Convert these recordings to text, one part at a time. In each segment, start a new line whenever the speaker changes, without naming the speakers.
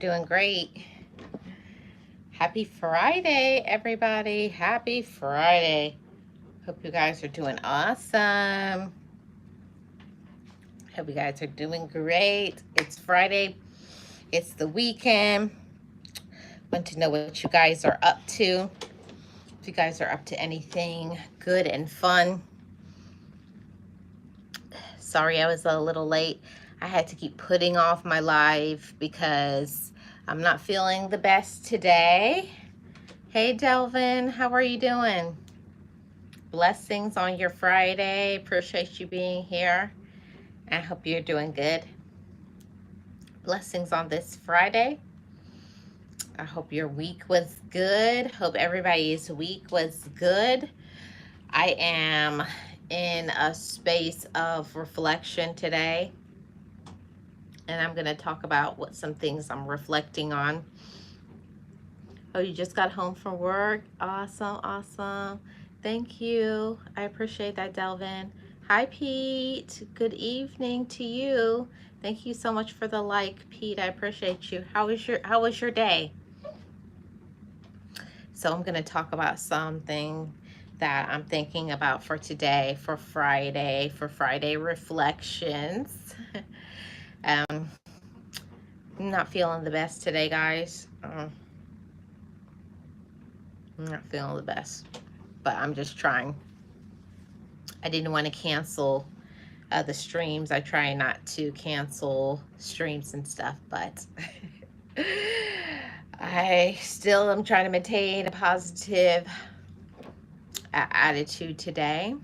Doing great. Happy Friday, everybody. Happy Friday. Hope you guys are doing awesome. Hope you guys are doing great. It's Friday. It's the weekend. Want to know what you guys are up to. If you guys are up to anything good and fun. Sorry I was a little late. I had to keep putting off my live because I'm not feeling the best today. Hey Delvin, how are you doing? Blessings on your Friday. Appreciate you being here. I hope you're doing good. Blessings on this Friday. I hope your week was good. Hope everybody's week was good. I am in a space of reflection today, and I'm going to talk about what some things I'm reflecting on. Oh, you just got home from work? Awesome, awesome. Thank you. I appreciate that, Delvin. Hi, Pete. Good evening to you. Thank you so much for the like, Pete. I appreciate you. How was your day? So I'm going to talk about something that I'm thinking about for today, for Friday reflections. I'm not feeling the best today, guys. I'm not feeling the best, but I'm just trying. I didn't want to cancel the streams. I try not to cancel streams and stuff, but I still am trying to maintain a positive attitude today.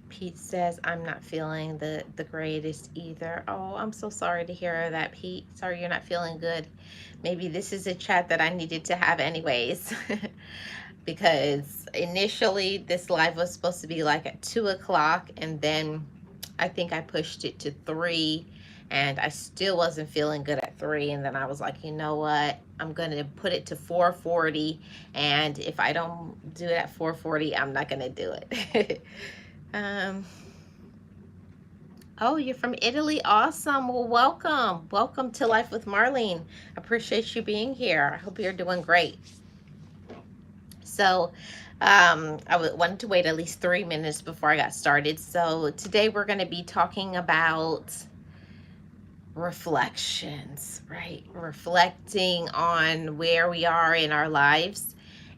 Pete says, I'm not feeling the greatest either. Oh, I'm so sorry to hear that, Pete. Sorry you're not feeling good. Maybe this is a chat that I needed to have anyways. Because initially this live was supposed to be like at 2 o'clock, and then I think I pushed it to 3, and I still wasn't feeling good at 3, and then I was like, you know what, I'm gonna put it to 4:40, and if I don't do it at 4:40, I'm not gonna do it. Oh, you're from Italy. Awesome. Well, welcome to Life with Marlene. Appreciate you being here. I hope you're doing great. So I wanted to wait at least 3 minutes before I got started. So today we're going to be talking about reflections, right? Reflecting on where we are in our lives.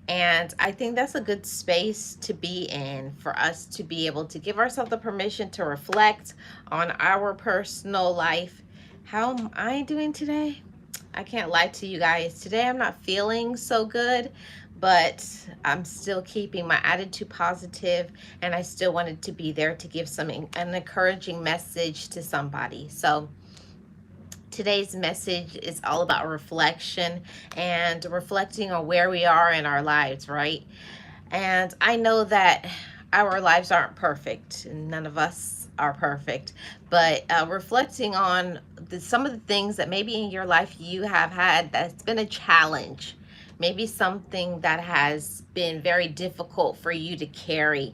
And I think that's a good space to be in, for us to be able to give ourselves the permission to reflect on our personal life. How am I doing today? I can't lie to you guys. Today I'm not feeling so good, but I'm still keeping my attitude positive, and I still wanted to be there to give an encouraging message to somebody. So today's message is all about reflection and reflecting on where we are in our lives, right? And I know that our lives aren't perfect. None of us are perfect. But reflecting on some of the things that maybe in your life you have had that's been a challenge, maybe something that has been very difficult for you to carry.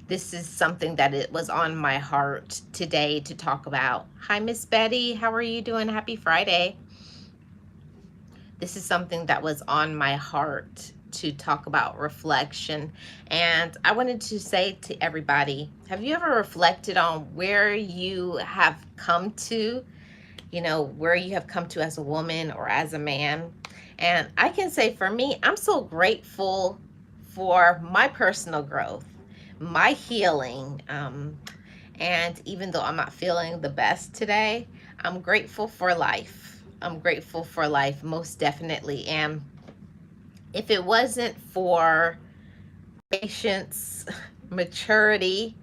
This is something that it was on my heart today to talk about. Hi, Miss Betty. How are you doing? Happy Friday. This is something that was on my heart to talk about reflection. And I wanted to say to everybody, have you ever reflected on where you have come to, where you have come to as a woman or as a man? And I can say for me, I'm so grateful for my personal growth, my healing. And even though I'm not feeling the best today, I'm grateful for life. I'm grateful for life, most definitely. And if it wasn't for patience, maturity,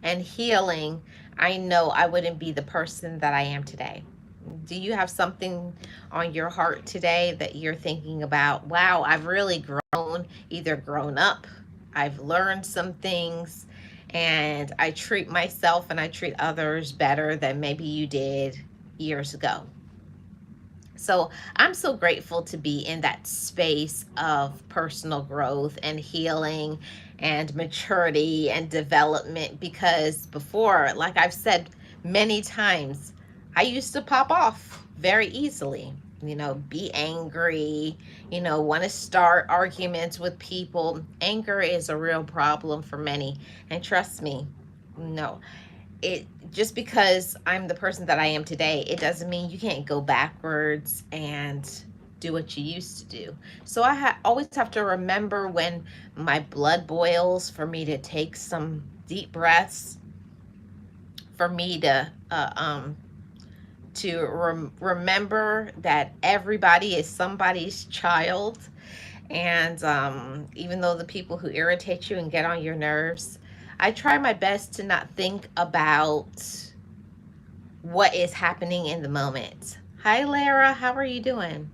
and healing, I know I wouldn't be the person that I am today. Do you have something on your heart today that you're thinking about? Wow, I've really either grown up, I've learned some things, and I treat myself and I treat others better than maybe you did years ago. So I'm so grateful to be in that space of personal growth and healing and maturity and development, because before, like I've said many times, I used to pop off. very easily. Be angry, want to start arguments with people. Anger is a real problem for many. And trust me, no, it just because I'm the person that I am today, it doesn't mean you can't go backwards and do what you used to do. So I always have to remember when my blood boils for me to take some deep breaths, for me to remember that everybody is somebody's child. And even though the people who irritate you and get on your nerves, I try my best to not think about what is happening in the moment. Hi, Lara. How are you doing?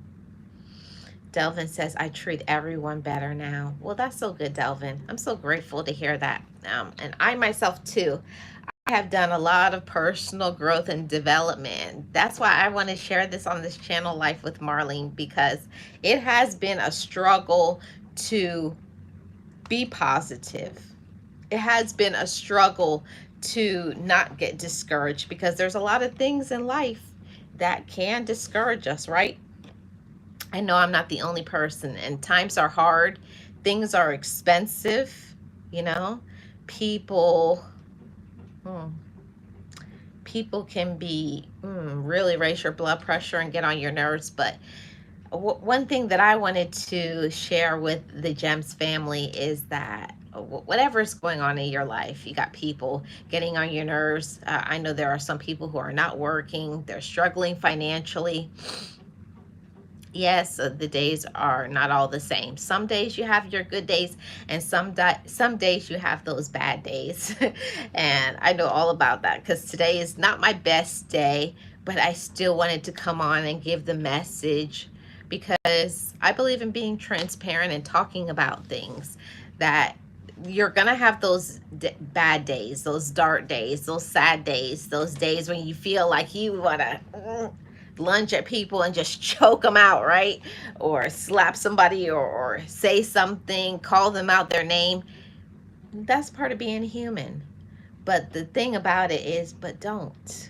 Delvin says, I treat everyone better now. Well, that's so good, Delvin. I'm so grateful to hear that. And I myself, too, I have done a lot of personal growth and development. That's why I want to share this on this channel, Life with Marlene, because it has been a struggle to be positive. It has been a struggle to not get discouraged, because there's a lot of things in life that can discourage us, right? I know I'm not the only person, and times are hard. Things are expensive, you know. People, hmm, people can be really raise your blood pressure and get on your nerves. But one thing that I wanted to share with the Gems family is that whatever is going on in your life, you got people getting on your nerves. I know there are some people who are not working, they're struggling financially. Yes, the days are not all the same. Some days you have your good days, and some days you have those bad days. And I know all about that, because today is not my best day, but I still wanted to come on and give the message, because I believe in being transparent and talking about things. That you're gonna have those bad days, those dark days, those sad days, those days when you feel like you wanna lunge at people and just choke them out, right? Or slap somebody, or say something, call them out their name. That's part of being human. But the thing about it is, but don't.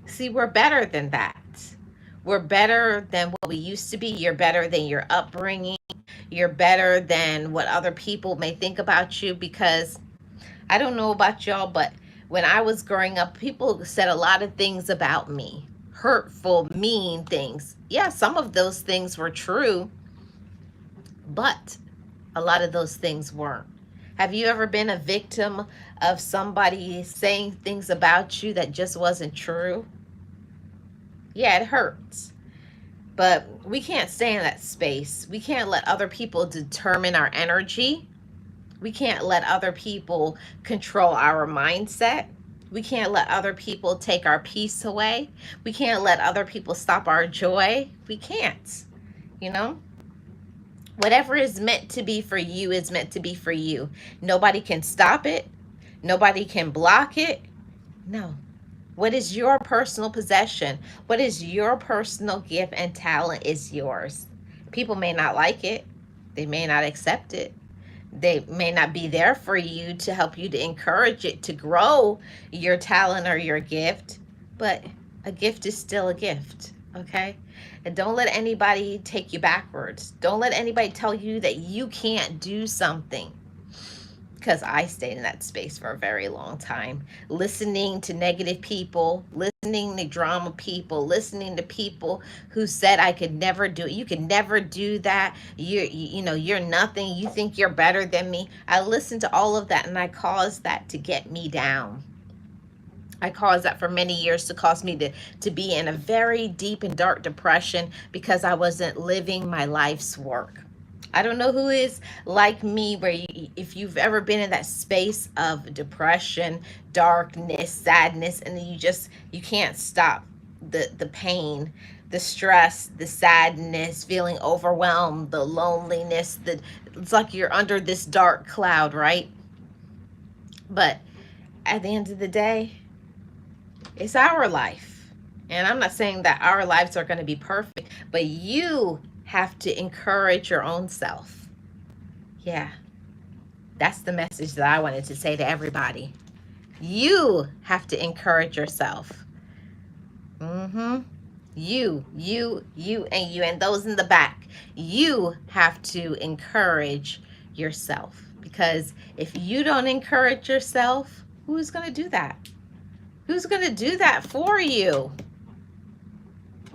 See, we're better than that. We're better than what we used to be. You're better than your upbringing. You're better than what other people may think about you, because I don't know about y'all, but when I was growing up, people said a lot of things about me, hurtful, mean things. Yeah, some of those things were true, but a lot of those things weren't. Have you ever been a victim of somebody saying things about you that just wasn't true? Yeah, it hurts. But we can't stay in that space. We can't let other people determine our energy. We can't let other people control our mindset. We can't let other people take our peace away. We can't let other people stop our joy. We can't, you know? Whatever is meant to be for you is meant to be for you. Nobody can stop it. Nobody can block it. No. What is your personal possession? What is your personal gift and talent is yours. People may not like it. They may not accept it. They may not be there for you to help you to encourage it to grow your talent or your gift, but a gift is still a gift, okay? And don't let anybody take you backwards. Don't let anybody tell you that you can't do something, because I stayed in that space for a very long time, listening to negative people, listening to drama people, listening to people who said I could never do it. You could never do that. You're nothing. You think you're better than me. I listened to all of that, and I caused that to get me down. I caused that for many years to cause me to be in a very deep and dark depression, because I wasn't living my life's work. I don't know who is like me, where if you've ever been in that space of depression, darkness, sadness, and you can't stop the pain, the stress, the sadness, feeling overwhelmed, the loneliness, it's like you're under this dark cloud, right? But at the end of the day, it's our life. And I'm not saying that our lives are going to be perfect, but you have to encourage your own self. Yeah, that's the message that I wanted to say to everybody. You have to encourage yourself. Mm-hmm. and you, and those in the back. You have to encourage yourself, because if you don't encourage yourself, who's going to do that? Who's going to do that for you?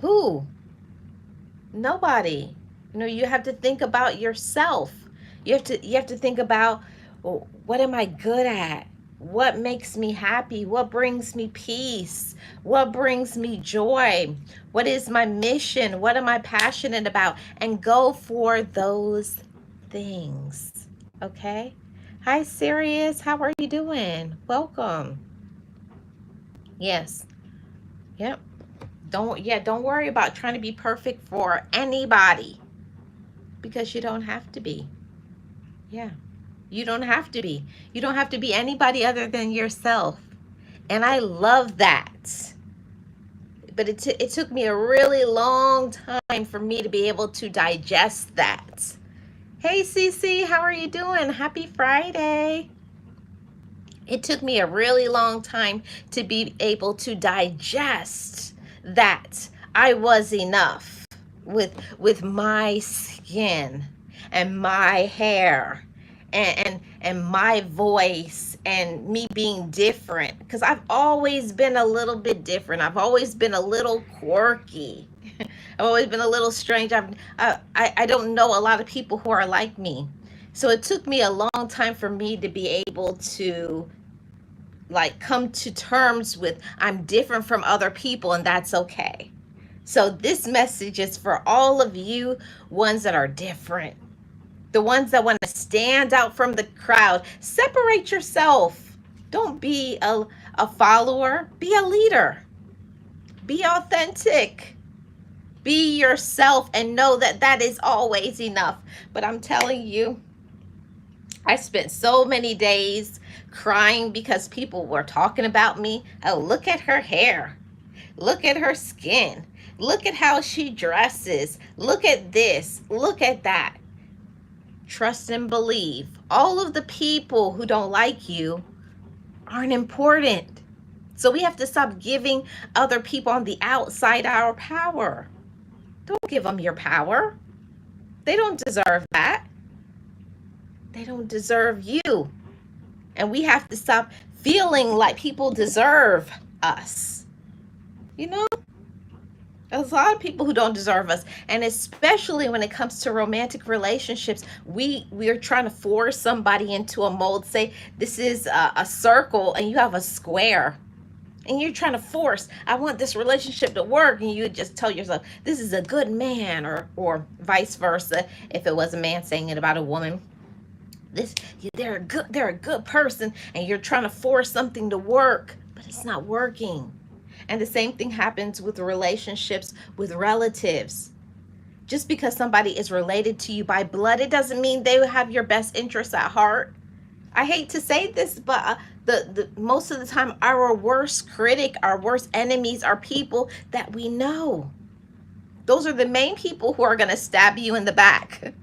Who? Nobody. You have to think about yourself. You have to think about, well, what am I good at? What makes me happy? What brings me peace? What brings me joy? What is my mission? What am I passionate about? And go for those things. Okay? Hi, Sirius. How are you doing? Welcome. Yes. Yep. Don't worry about trying to be perfect for anybody, because you don't have to be. Yeah. You don't have to be. You don't have to be anybody other than yourself. And I love that. But it took me a really long time for me to be able to digest that. Hey, Cece, how are you doing? Happy Friday. It took me a really long time to be able to digest that I was enough with my skin and my hair and my voice and me being different, because I've always been a little bit different. I've always been a little quirky. I've always been a little strange. I don't know a lot of people who are like me. So it took me a long time for me to be able to like come to terms with, I'm different from other people, and that's okay. So this message is for all of you ones that are different, the ones that want to stand out from the crowd. Separate yourself. Don't be a follower, be a leader. Be authentic. Be yourself, and know that that is always enough. But I'm telling you, I spent so many days crying because people were talking about me. Oh, look at her hair. Look at her skin. Look at how she dresses. Look at this. Look at that. Trust and believe. All of the people who don't like you aren't important. So we have to stop giving other people on the outside our power. Don't give them your power. They don't deserve that. They don't deserve you. And we have to stop feeling like people deserve us. You know, there's a lot of people who don't deserve us. And especially when it comes to romantic relationships, we're trying to force somebody into a mold. Say this is a circle and you have a square. And you're trying to force, I want this relationship to work. And you just tell yourself, this is a good man, or vice versa. If it was a man saying it about a woman, they're a good person, and you're trying to force something to work, but it's not working. And the same thing happens with relationships with relatives. Just because somebody is related to you by blood, it doesn't mean they have your best interests at heart. I hate to say this, but the most of the time, our worst critic, our worst enemies are people that we know. Those are the main people who are going to stab you in the back.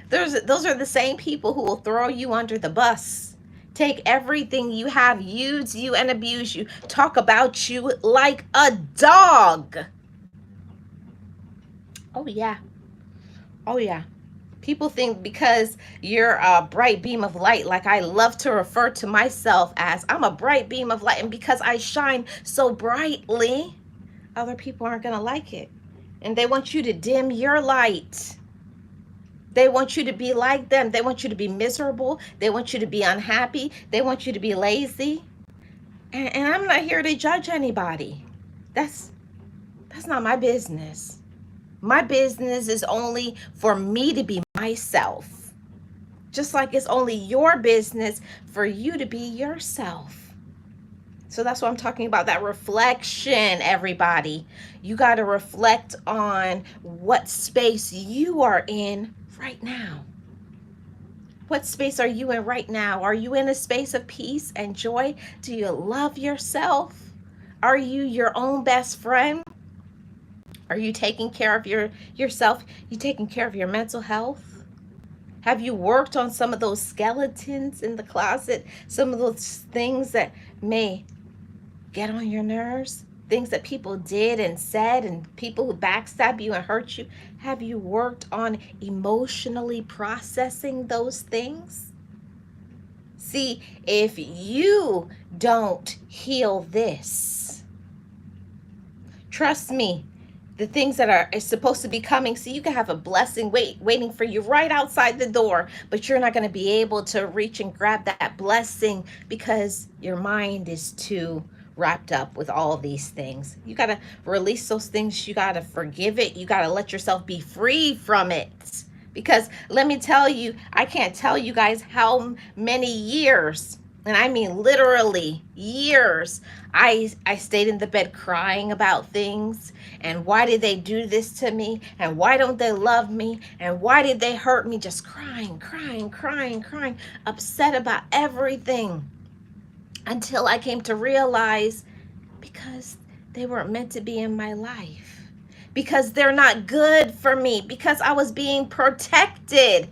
Those are the same people who will throw you under the bus, take everything you have, use you and abuse you, talk about you like a dog. Oh, yeah. Oh, yeah. People think because you're a bright beam of light, like I love to refer to myself as, I'm a bright beam of light, and because I shine so brightly, other people aren't going to like it. And they want you to dim your light. They want you to be like them. They want you to be miserable. They want you to be unhappy. They want you to be lazy. And I'm not here to judge anybody. That's not my business. My business is only for me to be myself. Just like it's only your business for you to be yourself. So that's what I'm talking about, that reflection, everybody. You got to reflect on what space you are in right now. What space are you in right now? Are you in a space of peace and joy? Do you love yourself? Are you your own best friend? Are you taking care of yourself? You taking care of your mental health? Have you worked on some of those skeletons in the closet? Some of those things that may get on your nerves? things that people did and said and people who backstab you and hurt you? Have you worked on emotionally processing those things? See, if you don't heal this, trust me, the things that are supposed to be coming, see, you can have a blessing waiting for you right outside the door, but you're not going to be able to reach and grab that blessing because your mind is too wrapped up with all these things. You got to release those things. You got to forgive it. You got to let yourself be free from it. Because let me tell you, I can't tell you guys how many years, and I mean literally years, I stayed in the bed crying about things. And why did they do this to me? And why don't they love me? And why did they hurt me? Just crying, crying, crying, crying, upset about everything. Until I came to realize, because they weren't meant to be in my life. Because they're not good for me. Because I was being protected.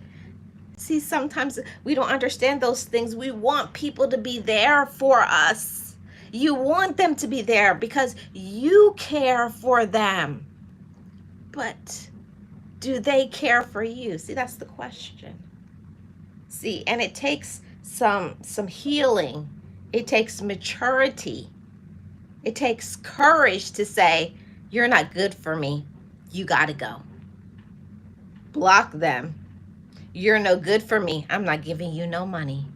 See, sometimes we don't understand those things. We want people to be there for us. You want them to be there because you care for them. But do they care for you? See, that's the question. See, and it takes some healing. It takes maturity. It takes courage to say, you're not good for me. You got to go. Block them. You're no good for me. I'm not giving you no money.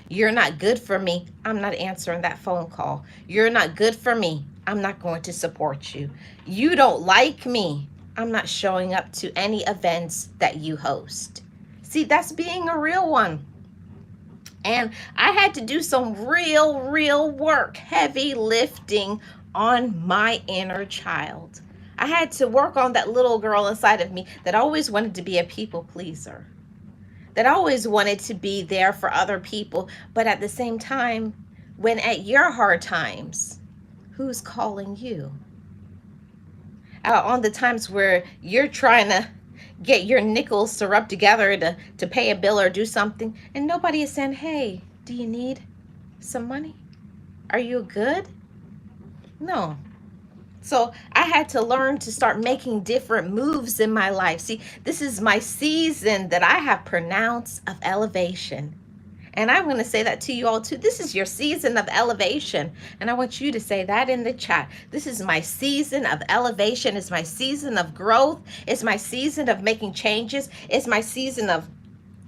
You're not good for me. I'm not answering that phone call. You're not good for me. I'm not going to support you. You don't like me. I'm not showing up to any events that you host. See, that's being a real one. And I had to do some real work, heavy lifting on my inner child. I had to work on that little girl inside of me that always wanted to be a people pleaser, that always wanted to be there for other people. But at the same time, when at your hard times, who's calling you? On the times where you're trying to get your nickels to rub together to pay a bill or do something, and nobody is saying, hey, do you need some money? Are you good? No. So I had to learn to start making different moves in my life. See, this is my season that I have pronounced of elevation. And I'm going to say that to you all too. This is your season of elevation. And I want you to say that in the chat. This is my season of elevation. It's my season of growth. It's my season of making changes. It's my season of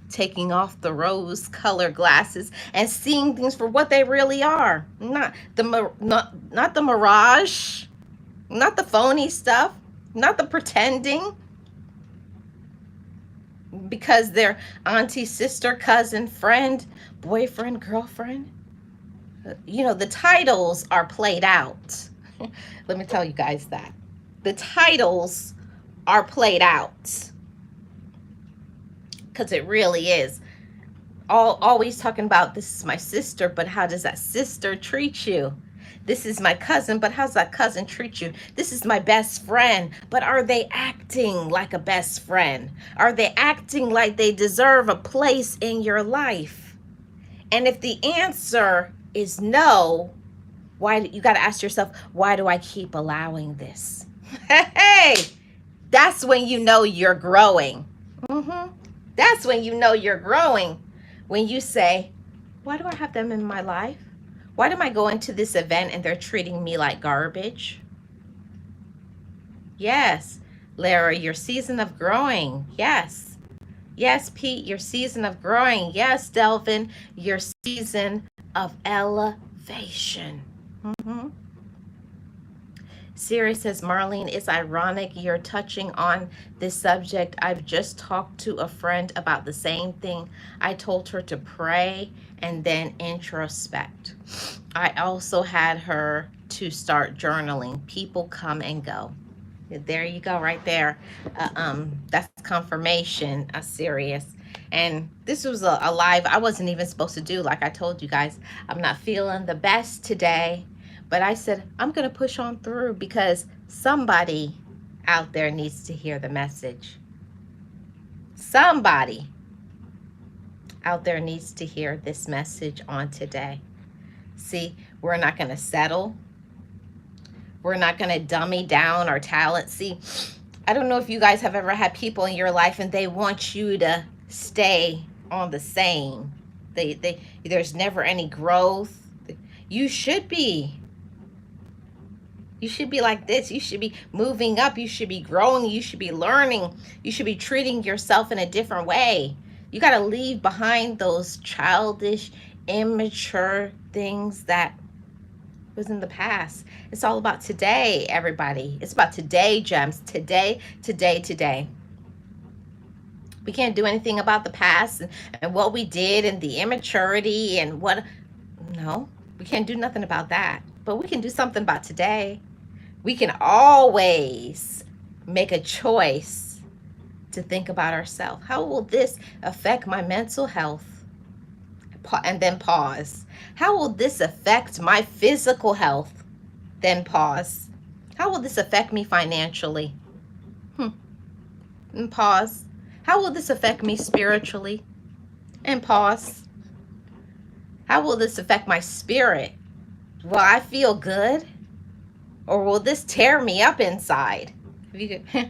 taking off the rose-colored glasses and seeing things for what they really are. Not the mirage, not the phony stuff, not the pretending. Because they're auntie, sister, cousin, friend, boyfriend, girlfriend. You know, the titles are played out. Let me tell you guys that. The titles are played out. Because it really is. Always talking about, this is my sister, but how does that sister treat you? This is my cousin, but how's that cousin treat you? This is my best friend, but are they acting like a best friend? Are they acting like they deserve a place in your life? And if the answer is no, why, you got to ask yourself, why do I keep allowing this? Hey, that's when you know you're growing. That's when you know you're growing. When you say, why do I have them in my life? Why am I going to this event and they're treating me like garbage? Yes, Lara, your season of growing. Yes. Yes, Pete, your season of growing. Yes, Delvin, your season of elevation. Siri says, Marlene, it's ironic you're touching on this subject. I've just talked to a friend about the same thing. I told her to pray and then introspect. I also had her to start journaling. People come and go. There you go, right there. That's confirmation, serious. And this was a live I wasn't even supposed to do. Like I told you guys, I'm not feeling the best today. But I said, I'm going to push on through because somebody out there needs to hear the message. Somebody out there needs to hear this message on today. See, we're not going to settle. We're not going to dummy down our talent. See, I don't know if you guys have ever had people in your life and they want you to stay on the same. There's never any growth. You should be. You should be like this. You should be moving up. You should be growing. You should be learning. You should be treating yourself in a different way. You got to leave behind those childish, immature things that was in the past. It's all about today, everybody. It's about today, gems. Today, today, today. We can't do anything about the past and what we did and the immaturity and what. No, we can't do nothing about that. But we can do something about today. We can always make a choice to think about ourselves. How will this affect my mental health? And then pause. How will this affect my physical health? Then pause. How will this affect me financially? And pause. How will this affect me spiritually? And pause. How will this affect my spirit? Will I feel good? Or will this tear me up inside? If you could,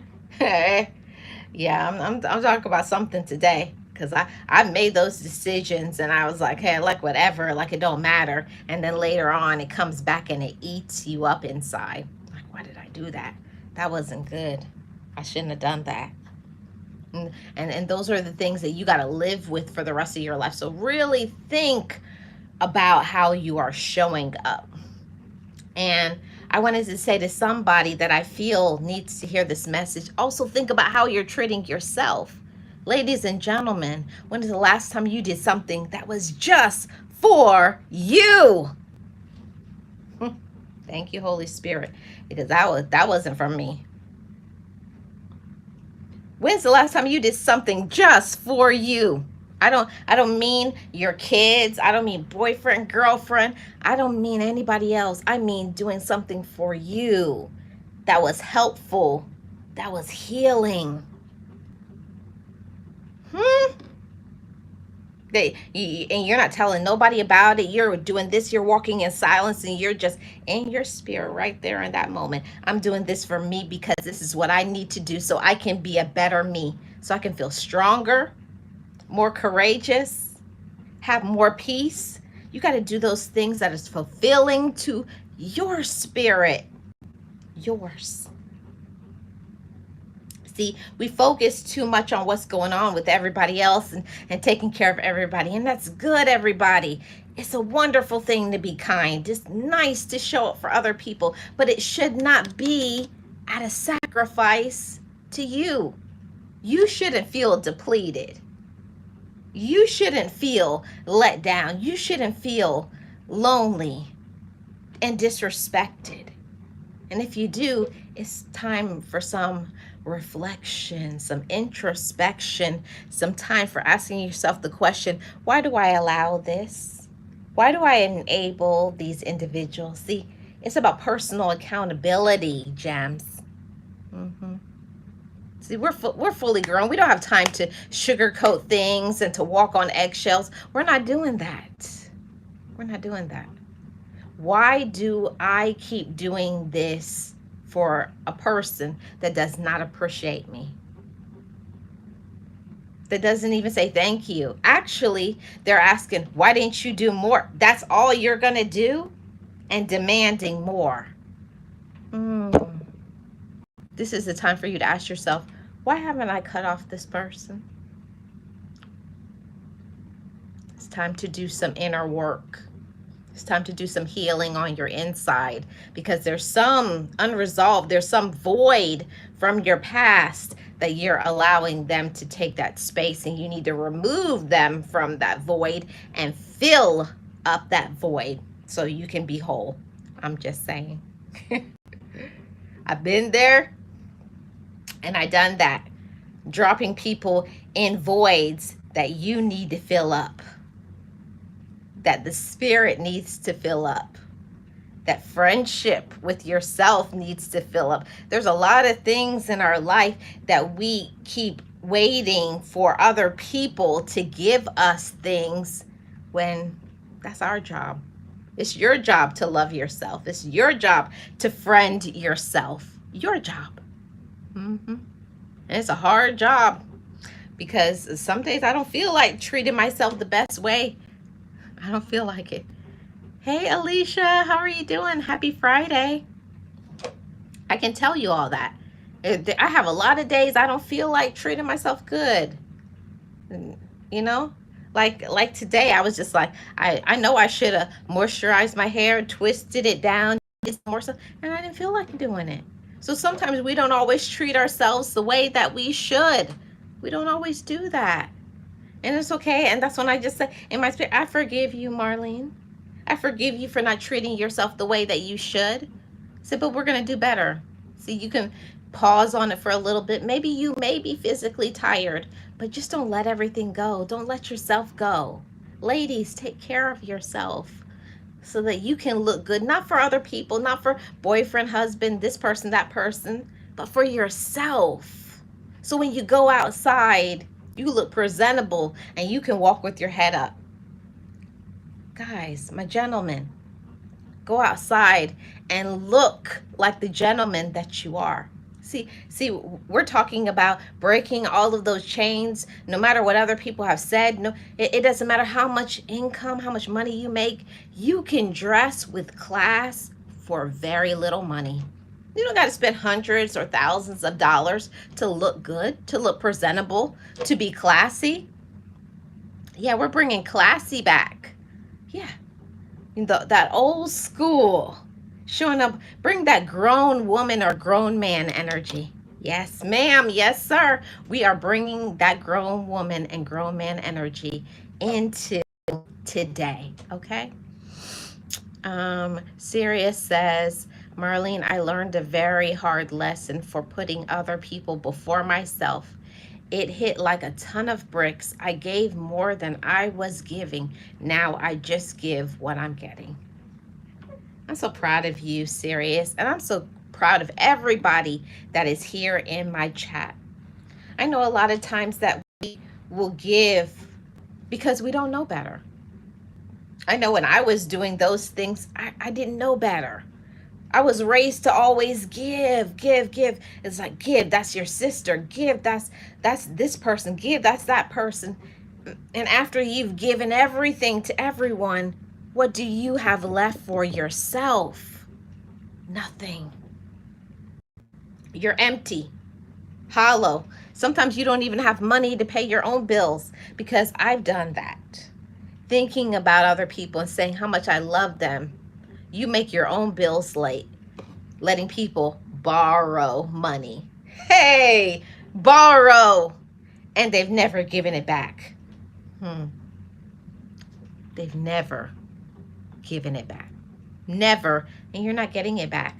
yeah, I'm talking about something today. Because I made those decisions and I was like, hey, like whatever, like it don't matter. And then later on it comes back and it eats you up inside. Like, why did I do that? That wasn't good. I shouldn't have done that. And those are the things that you got to live with for the rest of your life. So really think about how you are showing up. And I wanted to say to somebody that I feel needs to hear this message, also think about how you're treating yourself. Ladies and gentlemen, when is the last time you did something that was just for you? Thank you, Holy Spirit, because that wasn't from me. When's the last time you did something just for you? I don't mean your kids. I don't mean boyfriend, girlfriend. I don't mean anybody else. I mean doing something for you that was helpful, that was healing. And you're not telling nobody about it. You're doing this. You're walking in silence and you're just in your spirit right there in that moment. I'm doing this for me because this is what I need to do so I can be a better me, so I can feel stronger, more courageous, have more peace. You got to do those things that is fulfilling to your spirit, yours. See, we focus too much on what's going on with everybody else and taking care of everybody. And that's good, everybody. It's a wonderful thing to be kind. It's nice to show up for other people. But it should not be at a sacrifice to you. You shouldn't feel depleted. You shouldn't feel let down. You shouldn't feel lonely and disrespected. And if you do, it's time for some reflection, some introspection, some time for asking yourself the question, why do I allow this? Why do I enable these individuals? See, it's about personal accountability, gems. See, we're fully grown. We don't have time to sugarcoat things and to walk on eggshells. We're not doing that. We're not doing that. Why do I keep doing this for a person that does not appreciate me? That doesn't even say thank you. Actually, they're asking, why didn't you do more? That's all you're going to do? And demanding more. This is the time for you to ask yourself, why haven't I cut off this person? It's time to do some inner work. It's time to do some healing on your inside, because there's some unresolved, there's some void from your past that you're allowing them to take that space, and you need to remove them from that void and fill up that void so you can be whole. I'm just saying. I've been there and I done that, dropping people in voids that you need to fill up, that the spirit needs to fill up, that friendship with yourself needs to fill up. There's a lot of things in our life that we keep waiting for other people to give us things when that's our job. It's your job to love yourself. It's your job to friend yourself. Your job. And it's a hard job because some days I don't feel like treating myself the best way. I don't feel like it. Hey, Alicia, how are you doing? Happy Friday. I can tell you all that. I have a lot of days I don't feel like treating myself good. You know? Like today, I was just like, I know I should have moisturized my hair, twisted it down, did more stuff, and I didn't feel like doing it. So sometimes we don't always treat ourselves the way that we should. We don't always do that. And it's okay. And that's when I just say in my spirit, I forgive you, Marlene. I forgive you for not treating yourself the way that you should. I said, but we're going to do better. See, you can pause on it for a little bit. Maybe you may be physically tired, but just don't let everything go. Don't let yourself go. Ladies, take care of yourself so that you can look good, not for other people, not for boyfriend, husband, this person, that person, but for yourself. So when you go outside, you look presentable and you can walk with your head up. Guys, my gentlemen, go outside and look like the gentleman that you are. See, we're talking about breaking all of those chains, no matter what other people have said. No, it doesn't matter how much income, how much money you make. You can dress with class for very little money. You don't got to spend hundreds or thousands of dollars to look good, to look presentable, to be classy. Yeah, we're bringing classy back. Yeah, that old school showing up. Bring that grown woman or grown man energy. Yes, ma'am. Yes, sir. We are bringing that grown woman and grown man energy into today. Okay. Sirius says, Marlene, I learned a very hard lesson for putting other people before myself. It hit like a ton of bricks. I gave more than I was giving. Now I just give what I'm getting. I'm so proud of you, Sirius, and I'm so proud of everybody that is here in my chat. I know a lot of times that we will give because we don't know better. I know when I was doing those things, I didn't know better. I was raised to always give, give, give. It's like, give, that's your sister. Give, that's this person. Give, that's that person. And after you've given everything to everyone, what do you have left for yourself? Nothing. You're empty, hollow. Sometimes you don't even have money to pay your own bills, because I've done that. Thinking about other people and saying how much I love them. You make your own bills late, letting people borrow money. Hey, borrow. And they've never given it back. They've never given it back. Never. And you're not getting it back.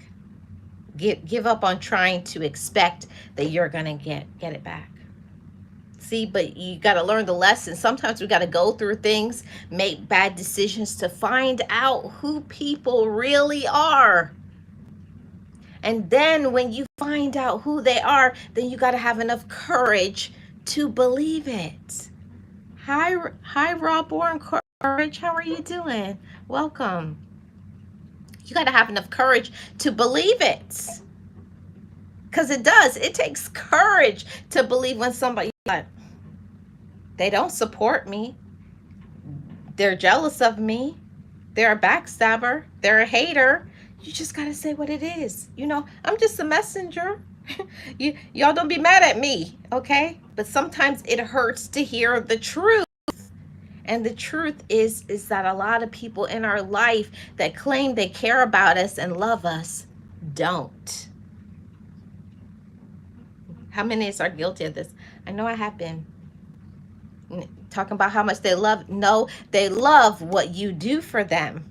Give up on trying to expect that you're going to get it back. See, but you got to learn the lesson. Sometimes we got to go through things, make bad decisions to find out who people really are. And then when you find out who they are, then you got to have enough courage to believe it. Hi, Raw Born Courage. How are you doing? Welcome. You got to have enough courage to believe it. Because it does. It takes courage to believe when somebody, they don't support me. They're jealous of me. They're a backstabber. They're a hater. You just got to say what it is. You know, I'm just a messenger. Y'all don't be mad at me, okay? But sometimes it hurts to hear the truth. And the truth is that a lot of people in our life that claim they care about us and love us don't. How many are guilty of this? I know I have been. Talking about how much they love. No, they love what you do for them.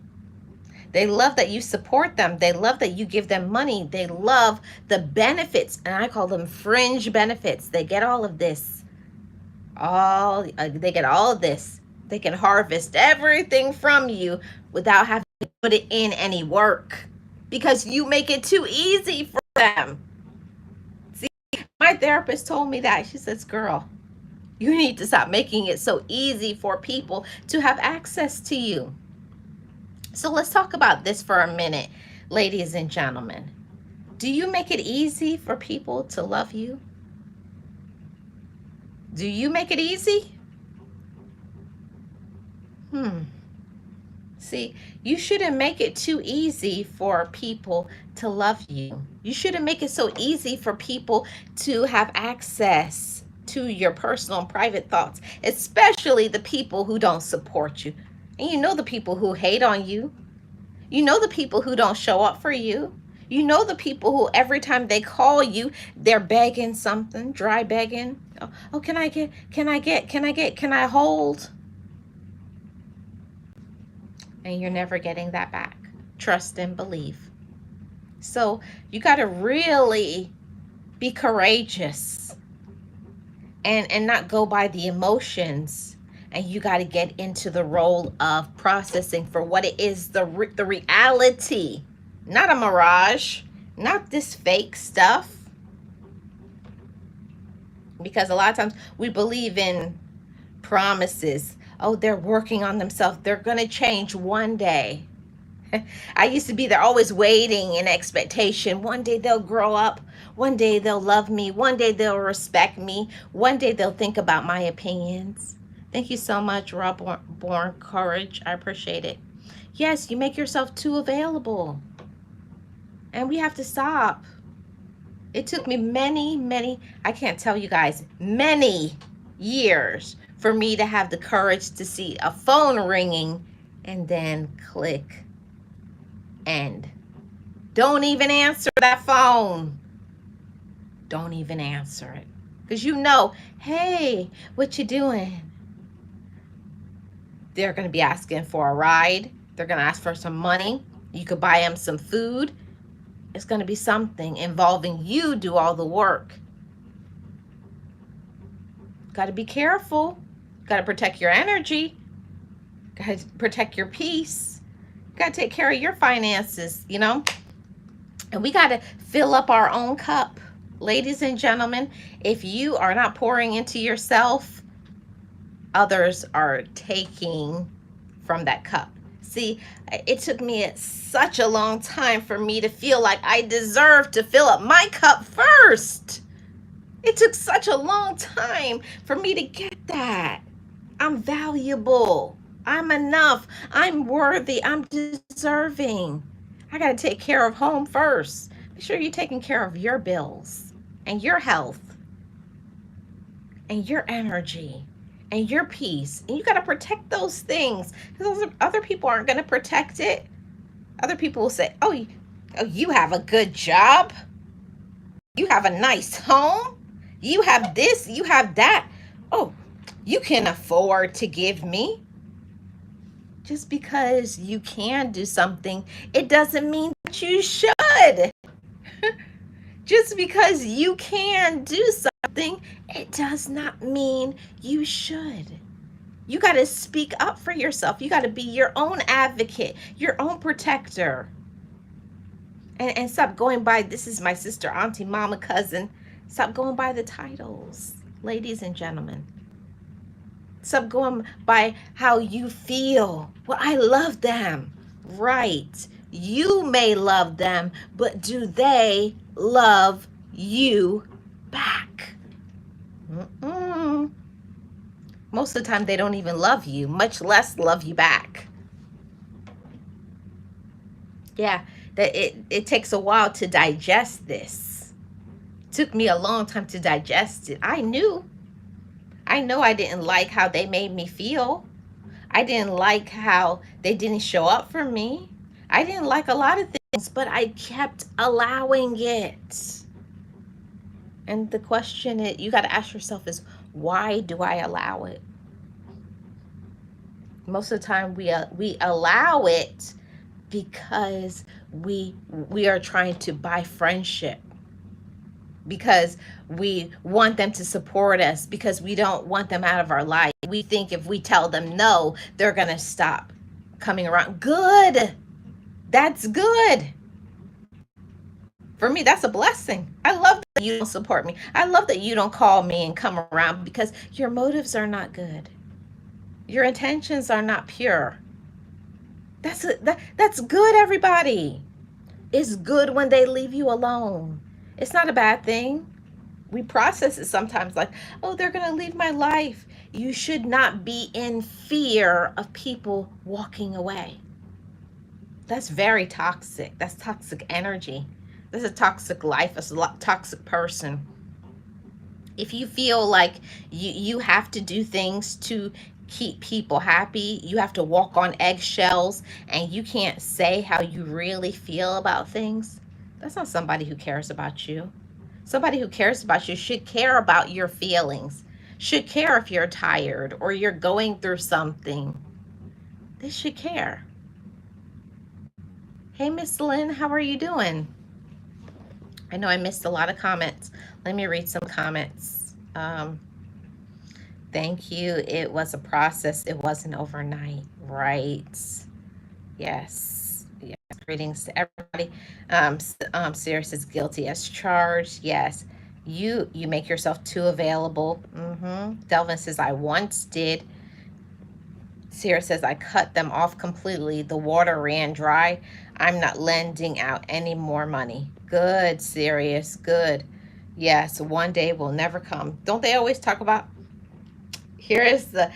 They love that you support them. They love that you give them money. They love the benefits, and I call them fringe benefits. They get all of this. They get all of this. They can harvest everything from you without having to put it in any work, because you make it too easy for them. See, my therapist told me that. She says, girl, you need to stop making it so easy for people to have access to you. So let's talk about this for a minute, ladies and gentlemen. Do you make it easy for people to love you? Do you make it easy? Hmm. See, you shouldn't make it too easy for people to love you. You shouldn't make it so easy for people to have access to your personal and private thoughts, especially the people who don't support you. And you know the people who hate on you. You know the people who don't show up for you. You know the people who every time they call you, they're begging something, dry begging. Oh, can I hold? And you're never getting that back. Trust and believe. So you got to really be courageous and not go by the emotions. And you got to get into the role of processing for what it is, the reality, not a mirage, not this fake stuff. Because a lot of times we believe in promises. Oh, they're working on themselves. They're going to change one day. I used to be there always waiting in expectation. One day they'll grow up. One day they'll love me. One day they'll respect me. One day they'll think about my opinions. Thank you so much, Rob Born Courage. I appreciate it. Yes, you make yourself too available. And we have to stop. It took me many, I can't tell you guys, many years for me to have the courage to see a phone ringing and then click end. Don't even answer that phone. Don't even answer it. Because you know, hey, what you doing? They're going to be asking for a ride. They're going to ask for some money. You could buy them some food. It's going to be something involving you do all the work. Got to be careful. Got to protect your energy. Got to protect your peace. Got to take care of your finances, you know. And we got to fill up our own cup. Ladies and gentlemen, if you are not pouring into yourself, others are taking from that cup. See, it took me such a long time for me to feel like I deserved to fill up my cup first. It took such a long time for me to get that. I'm valuable. I'm enough. I'm worthy. I'm deserving. I got to take care of home first. Make sure you're taking care of your bills and your health and your energy and your peace. And you got to protect those things because other people aren't going to protect it. Other people will say, oh, you have a good job. You have a nice home. You have this, you have that. Oh, you can afford to give me. Just because you can do something, it doesn't mean that you should. Just because you can do something, it does not mean you should. You got to speak up for yourself. You got to be your own advocate, your own protector. And stop going by, this is my sister, auntie, mama, cousin. Stop going by the titles, ladies and gentlemen. Stop going by how you feel. Well, I love them. Right. You may love them, but do they love you back? Mm-mm. Most of the time, they don't even love you, much less love you back. Yeah, that it takes a while to digest this. It took me a long time to digest it. I know I didn't like how they made me feel. I didn't like how they didn't show up for me. I didn't like a lot of things, but I kept allowing it. And the question you got to ask yourself is, why do I allow it? Most of the time we allow it because we are trying to buy friendship, because we want them to support us, because we don't want them out of our life. We think if we tell them no, they're going to stop coming around. Good. That's good. For me, that's a blessing. I love that you don't support me. I love that you don't call me and come around, because your motives are not good. Your intentions are not pure. That's good, everybody. It's good when they leave you alone. It's not a bad thing. We process it sometimes like, oh, they're going to leave my life. You should not be in fear of people walking away. That's very toxic. That's toxic energy. That's a toxic life. That's a toxic person. If you feel like you have to do things to keep people happy, you have to walk on eggshells, and you can't say how you really feel about things, that's not somebody who cares about you. Somebody who cares about you should care about your feelings, should care if you're tired or you're going through something. They should care. Hey, Miss Lynn, how are you doing? I know I missed a lot of comments. Let me read some comments. Thank you. It was a process. It wasn't overnight, right? Yes. Yes. Greetings to everybody. Sirius is guilty as charged. Yes. You make yourself too available. Delvin says I once did. Sierra says I cut them off completely. The water ran dry. I'm not lending out any more money. Good, Sirius. Good. Yes, one day will never come. Don't they always talk about? Here is the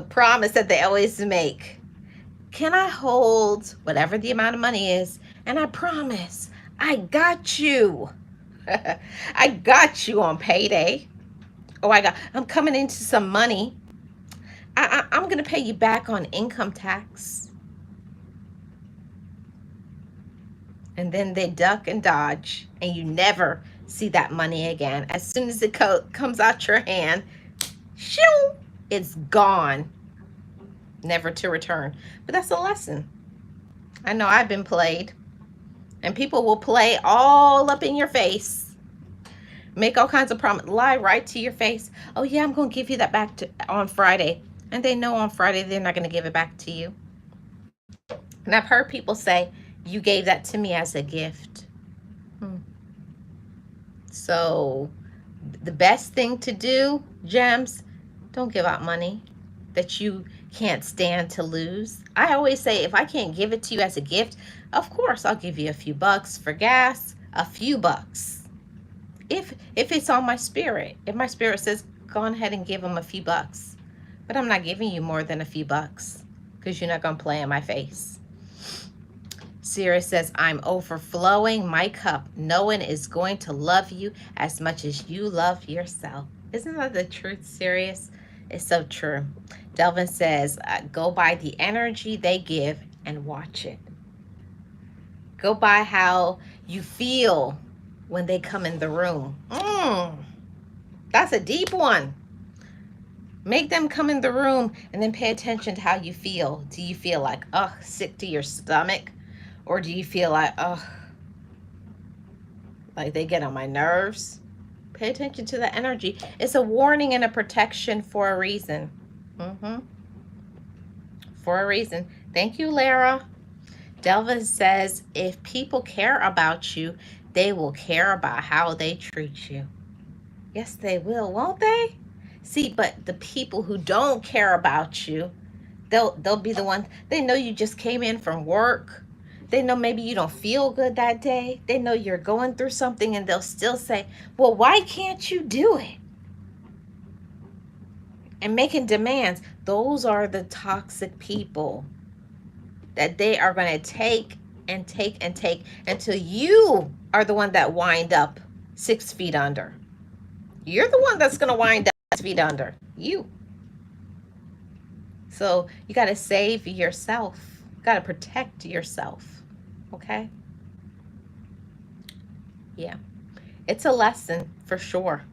promise that they always make. Can I hold whatever the amount of money is? And I promise, I got you. I got you on payday. Oh, I'm coming into some money. I'm going to pay you back on income tax. And then they duck and dodge, and you never see that money again. As soon as it comes out your hand, shoo, it's gone, never to return. But that's a lesson. I know I've been played, and people will play all up in your face, make all kinds of promises, lie right to your face. Oh yeah, I'm going to give you that back on Friday. And they know on Friday they're not going to give it back to you. And I've heard people say, you gave that to me as a gift. So the best thing to do, gems, don't give out money that you can't stand to lose. I always say, if I can't give it to you as a gift, of course I'll give you a few bucks for gas, a few bucks. If it's on my spirit, if my spirit says, go ahead and give them a few bucks. But I'm not giving you more than a few bucks because you're not going to play in my face. Sirius says, I'm overflowing my cup. No one is going to love you as much as you love yourself. Isn't that the truth, Sirius? It's so true. Delvin says, go by the energy they give and watch it. Go by how you feel when they come in the room. That's a deep one. Make them come in the room and then pay attention to how you feel. Do you feel like, sick to your stomach? Or do you feel like, like they get on my nerves? Pay attention to the energy. It's a warning and a protection for a reason. For a reason. Thank you, Lara. Delvin says, if people care about you, they will care about how they treat you. Yes, they will, won't they? See, but the people who don't care about you, they'll be the ones. They know you just came in from work. They know maybe you don't feel good that day. They know you're going through something, and they'll still say, well, why can't you do it? And making demands. Those are the toxic people that they are going to take and take and take until you are the one that wind up 6 feet under. You're the one that's going to wind up 6 feet under. You. So you got to save yourself. You got to protect yourself. Okay? Yeah. It's a lesson for sure.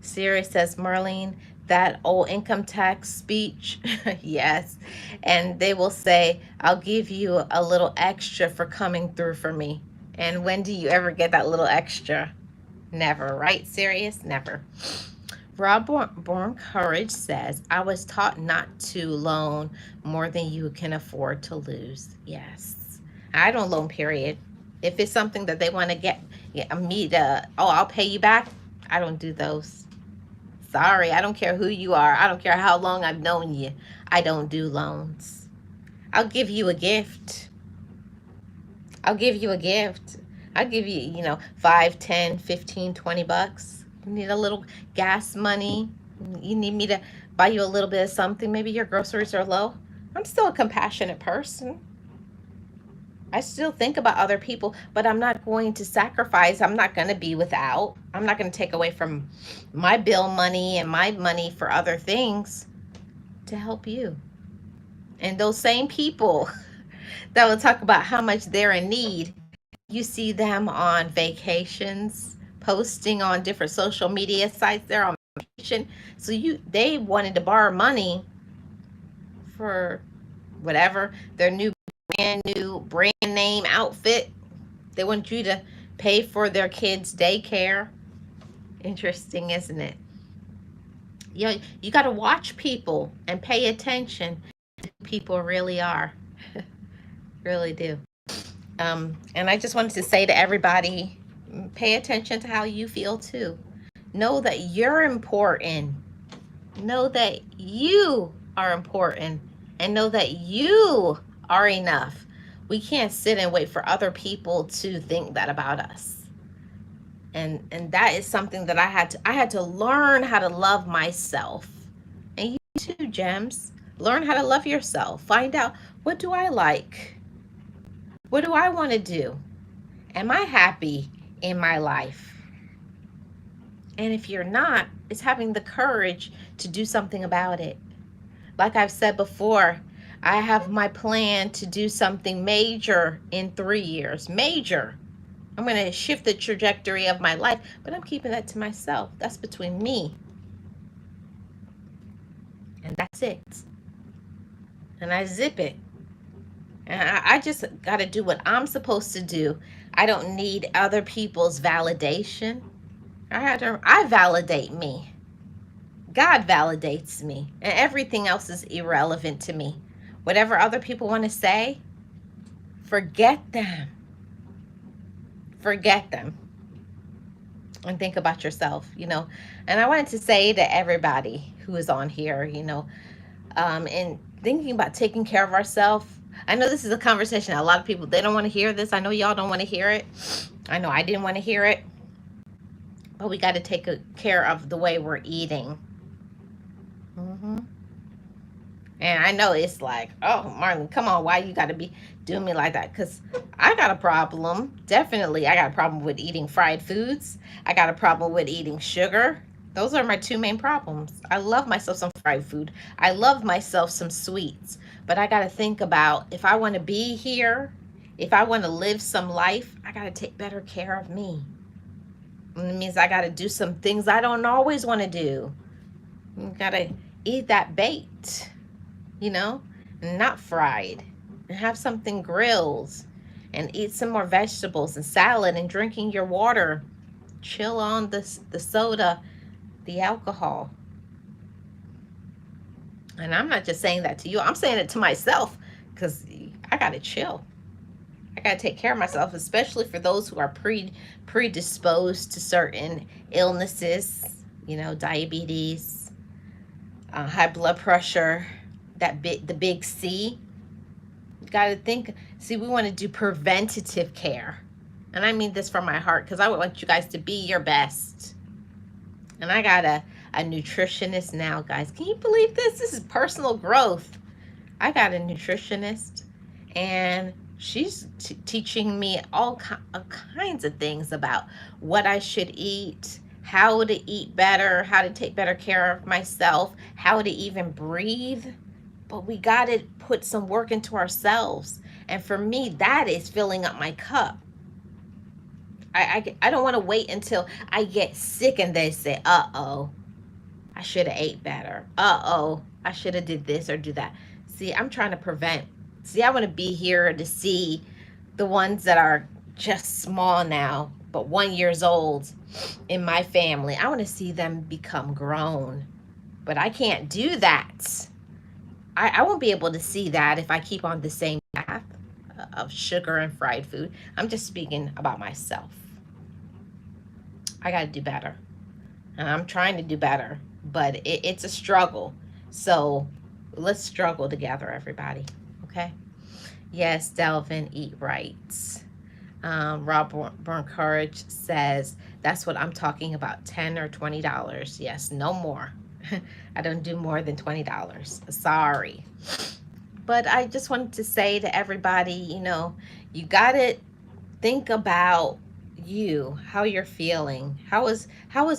Siri says, Marlene, that old income tax speech, yes. And they will say, I'll give you a little extra for coming through for me. And when do you ever get that little extra? Never, right? Serious? Never. Rob Born Courage says, I was taught not to loan more than you can afford to lose. Yes. I don't loan, period. If it's something that they want to get me to, I'll pay you back. I don't do those. Sorry, I don't care who you are. I don't care how long I've known you. I don't do loans. I'll give you a gift. I'll give you a gift. I'll give you, 5, 10, 15, $20. You need a little gas money. You need me to buy you a little bit of something. Maybe your groceries are low. I'm still a compassionate person. I still think about other people, but I'm not going to sacrifice. I'm not going to be without. I'm not going to take away from my bill money and my money for other things to help you. And those same people that will talk about how much they're in need, you see them on vacations, posting on different social media sites. They're on vacation. So they wanted to borrow money for whatever, their brand new brand name outfit. They want you to pay for their kids' daycare. Interesting, isn't it? You got to watch people and pay attention to who people really are. Really do. And I just wanted to say to everybody, pay attention to how you feel too. Know that you're important. Know that you are important. And know that you are enough. We can't sit and wait for other people to think that about us. And that is something that I had to learn how to love myself. And you too, Gems. Learn how to love yourself. Find out, what do I like? What do I want to do? Am I happy in my life? And if you're not, it's having the courage to do something about it. Like I've said before, I have my plan to do something major in 3 years. Major. I'm going to shift the trajectory of my life, but I'm keeping that to myself. That's between me. And that's it. And I zip it. And I just got to do what I'm supposed to do. I don't need other people's validation. I validate me. God validates me. And everything else is irrelevant to me. Whatever other people want to say, forget them. Forget them. And think about yourself, And I wanted to say to everybody who is on here, and thinking about taking care of ourselves. I know this is a conversation. A lot of people, they don't want to hear this. I know y'all don't want to hear it. I know I didn't want to hear it. But we got to take care of the way we're eating. And I know it's like, oh, Marlene, come on. Why you got to be doing me like that? Because I got a problem. Definitely, I got a problem with eating fried foods. I got a problem with eating sugar. Those are my two main problems. I love myself some fried food. I love myself some sweets. But I got to think about, if I want to be here, if I want to live some life, I got to take better care of me. And it means I got to do some things I don't always want to do. You got to eat that baked, not fried. And have something grilled. And eat some more vegetables and salad and drinking your water. Chill on the soda, the alcohol. And I'm not just saying that to you. I'm saying it to myself, because I got to chill. I got to take care of myself, especially for those who are predisposed to certain illnesses, diabetes, high blood pressure, the big C. You got to think, we want to do preventative care. And I mean this from my heart, because I would want you guys to be your best. And I got a nutritionist now, guys. Can you believe this? This is personal growth. I got a nutritionist, and she's teaching me all kinds of things about what I should eat, how to eat better, how to take better care of myself, how to even breathe. But we got to put some work into ourselves. And for me, that is filling up my cup. I don't want to wait until I get sick and they say, uh-oh, I should have ate better. Uh-oh, I should have did this or do that. See, I'm trying to prevent. See, I want to be here to see the ones that are just small now, but 1 year old in my family. I want to see them become grown. But I can't do that. I won't be able to see that if I keep on the same path of sugar and fried food. I'm just speaking about myself. I got to do better. And I'm trying to do better, but it's a struggle. So let's struggle together, everybody. Okay? Yes, Delvin, eat right. Rob Courage says, that's what I'm talking about, $10 or $20. Yes, no more. I don't do more than $20. Sorry. But I just wanted to say to everybody, you got to think about you, how you're feeling. How is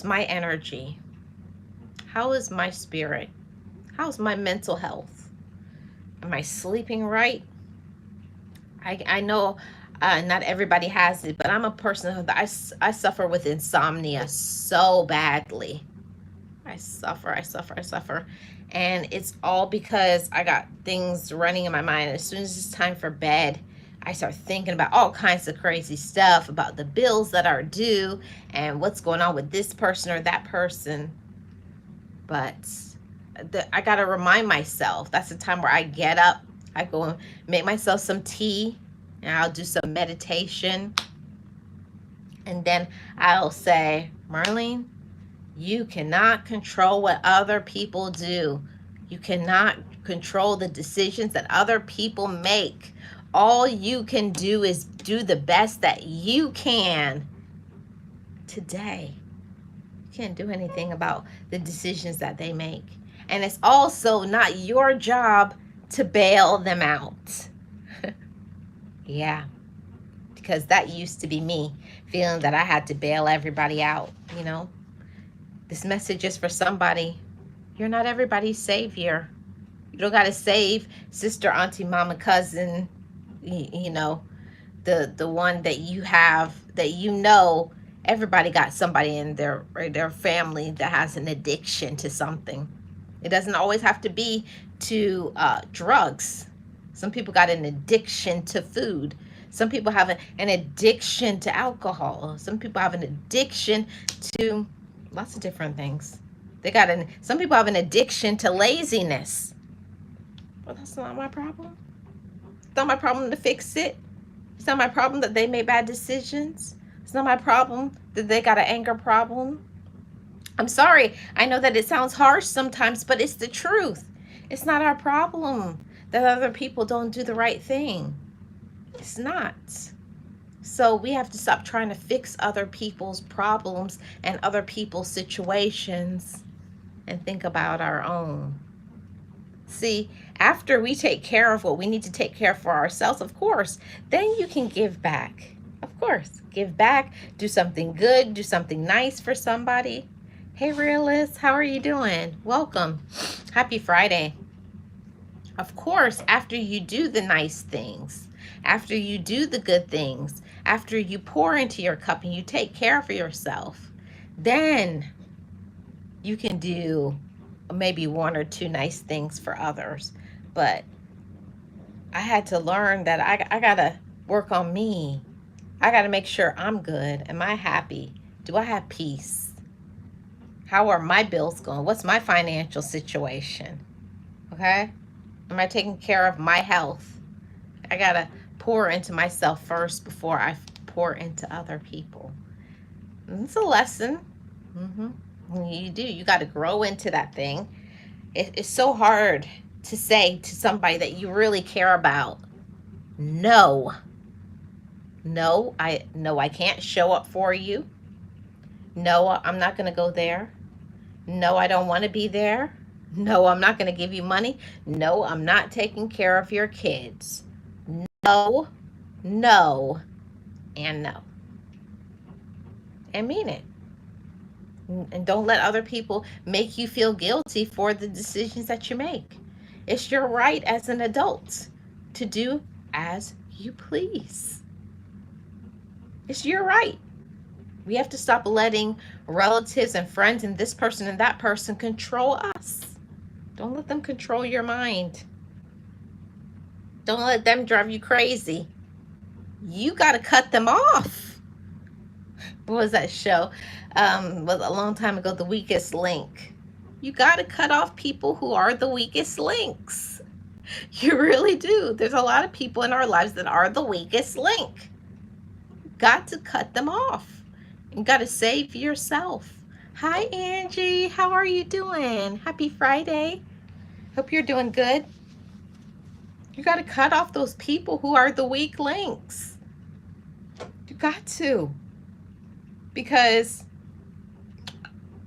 my energy? How is my spirit? How's my mental health? Am I sleeping right? I know not everybody has it, but I'm a person that I suffer with insomnia so badly. I suffer. And it's all because I got things running in my mind. As soon as it's time for bed, I start thinking about all kinds of crazy stuff about the bills that are due and what's going on with this person or that person. But I got to remind myself that's the time where I get up, I go and make myself some tea, and I'll do some meditation. And then I'll say, Marlene, you cannot control what other people do. You cannot control the decisions that other people make. All you can do is do the best that you can today. You can't do anything about the decisions that they make. And it's also not your job to bail them out. Yeah, because that used to be me, feeling that I had to bail everybody out, This message is for somebody. You're not everybody's savior. You don't got to save sister, auntie, mama, cousin, the one that you have, that everybody got somebody in their family that has an addiction to something. It doesn't always have to be to drugs. Some people got an addiction to food. Some people have an addiction to alcohol. Some people have an addiction to lots of different things. Some people have an addiction to laziness. Well, that's not my problem. It's not my problem to fix it. It's not my problem that they made bad decisions. It's not my problem that they got an anger problem. I'm sorry. I know that it sounds harsh sometimes, but it's the truth. It's not our problem that other people don't do the right thing. It's not. So we have to stop trying to fix other people's problems and other people's situations and think about our own. See, after we take care of what we need to take care of for ourselves, of course, then you can give back. Of course, give back, do something good, do something nice for somebody. Hey, Realist, how are you doing? Welcome. Happy Friday. Of course, after you do the nice things, after you do the good things, after you pour into your cup and you take care of yourself, then you can do maybe one or two nice things for others. But I had to learn that I got to work on me. I got to make sure I'm good. Am I happy? Do I have peace? How are my bills going? What's my financial situation? Okay? Am I taking care of my health? I got to pour into myself first before I pour into other people. And it's a lesson. You do. You got to grow into that thing. It's so hard to say to somebody that you really care about, no. No, I can't show up for you. No, I'm not going to go there. No, I don't want to be there. No, I'm not going to give you money. No, I'm not taking care of your kids. No, no, and no. And mean it. And don't let other people make you feel guilty for the decisions that you make. It's your right as an adult to do as you please. It's your right. We have to stop letting relatives and friends and this person and that person control us. Don't let them control your mind. Don't let them drive you crazy. You got to cut them off. What was that show? Was a long time ago, The Weakest Link. You got to cut off people who are the weakest links. You really do. There's a lot of people in our lives that are the weakest link. Got to cut them off. You got to save yourself. Hi, Angie. How are you doing? Happy Friday. Hope you're doing good. You got to cut off those people who are the weak links. You got to. Because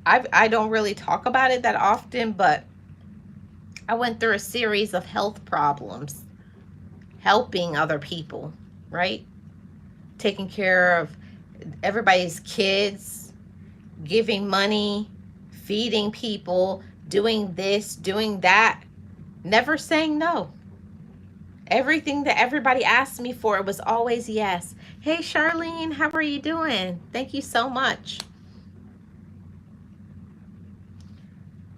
I don't really talk about it that often, but I went through a series of health problems helping other people, right? Taking care of everybody's kids, giving money, feeding people, doing this, doing that, never saying no. Everything that everybody asked me for, it was always yes. Hey, Charlene, how are you doing? Thank you so much.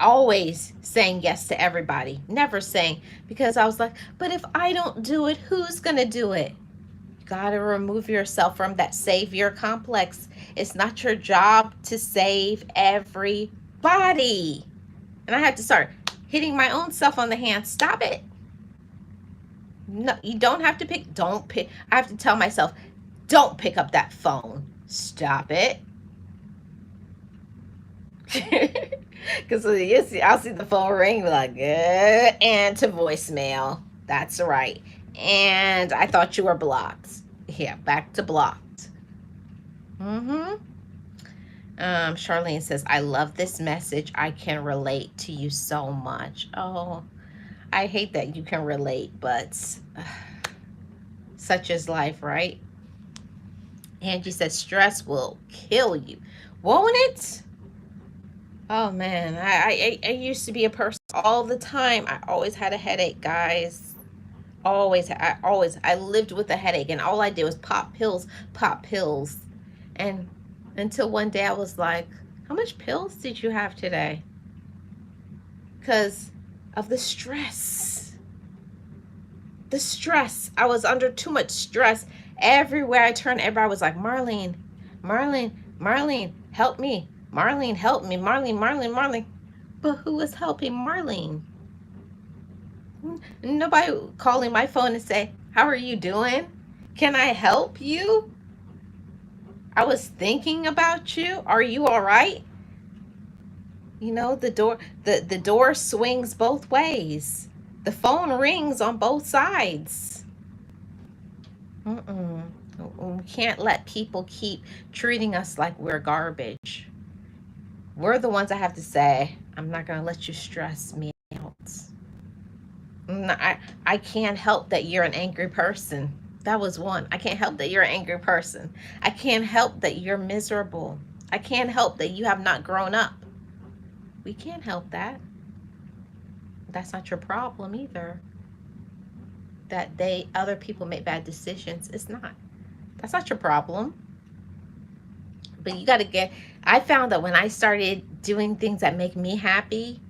Always saying yes to everybody, never saying, because I was like, but if I don't do it, who's going to do it? You got to remove yourself from that savior complex. It's not your job to save everybody. And I had to start hitting my own self on the hand. Stop it. No, you don't have to pick. Don't pick. I have to tell myself, don't pick up that phone. Stop it. Because I'll see the phone ring, be like, and to voicemail. That's right. And I thought you were blocked. Yeah, back to blocked. Mm-hmm. Charlene says, I love this message. I can relate to you so much. Oh, I hate that you can relate, but such is life, right? Angie says, stress will kill you. Won't it? Oh man, I used to be a person all the time. I always had a headache, guys. I lived with a headache, and all I did was pop pills. And until one day I was like, how much pills did you have today? Because of the stress. The stress. I was under too much stress. Everywhere I turned, everybody was like, Marlene, Marlene, Marlene, help me. Marlene, help me. Marlene, Marlene, Marlene. But who was helping Marlene? Nobody calling my phone and say, how are you doing? Can I help you? I was thinking about you. Are you all right? You know, the door swings both ways. The phone rings on both sides. Mm-mm. We can't let people keep treating us like we're garbage. We're the ones that have to say, I'm not going to let you stress me out. I can't help that you're an angry person. That was one. I can't help that you're an angry person. I can't help that you're miserable. I can't help that you have not grown up. We can't help that. That's not your problem either. That other people make bad decisions. It's not. That's not your problem. But you got to I found that when I started doing things that make me happy,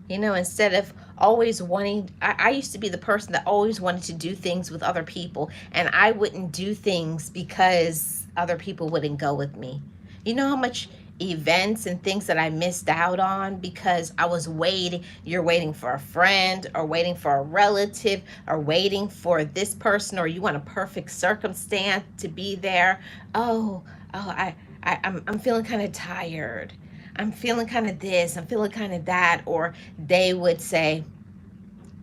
instead of always wanting, I used to be the person that always wanted to do things with other people, and I wouldn't do things because other people wouldn't go with me. You know how much events and things that I missed out on because I was waiting. You're waiting for a friend or waiting for a relative or waiting for this person, or you want a perfect circumstance to be there. I'm feeling kind of tired. I'm feeling kind of this, I'm feeling kind of that. Or they would say,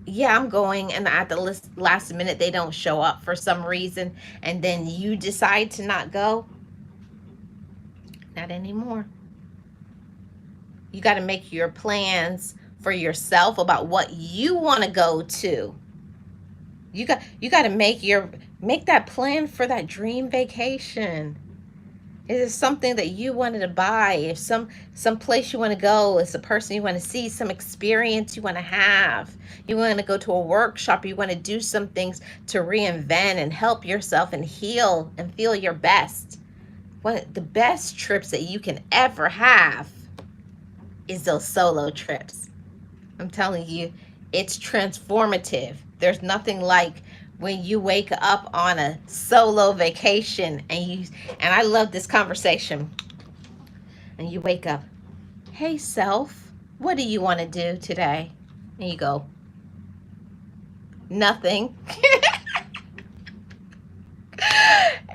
yeah, I'm going. And at the last minute, they don't show up for some reason. And then you decide to not go. Not anymore. You got to make your plans for yourself about what you want to go to. You got to make that plan for that dream vacation. Is it something that you wanted to buy? If some place you want to go, it's a person you want to see, some experience you want to have. You want to go to a workshop, you want to do some things to reinvent and help yourself and heal and feel your best. One of the best trips that you can ever have is those solo trips. I'm telling you, it's transformative. There's nothing like when you wake up on a solo vacation and I love this conversation. And you wake up, hey self, what do you want to do today? And you go, nothing.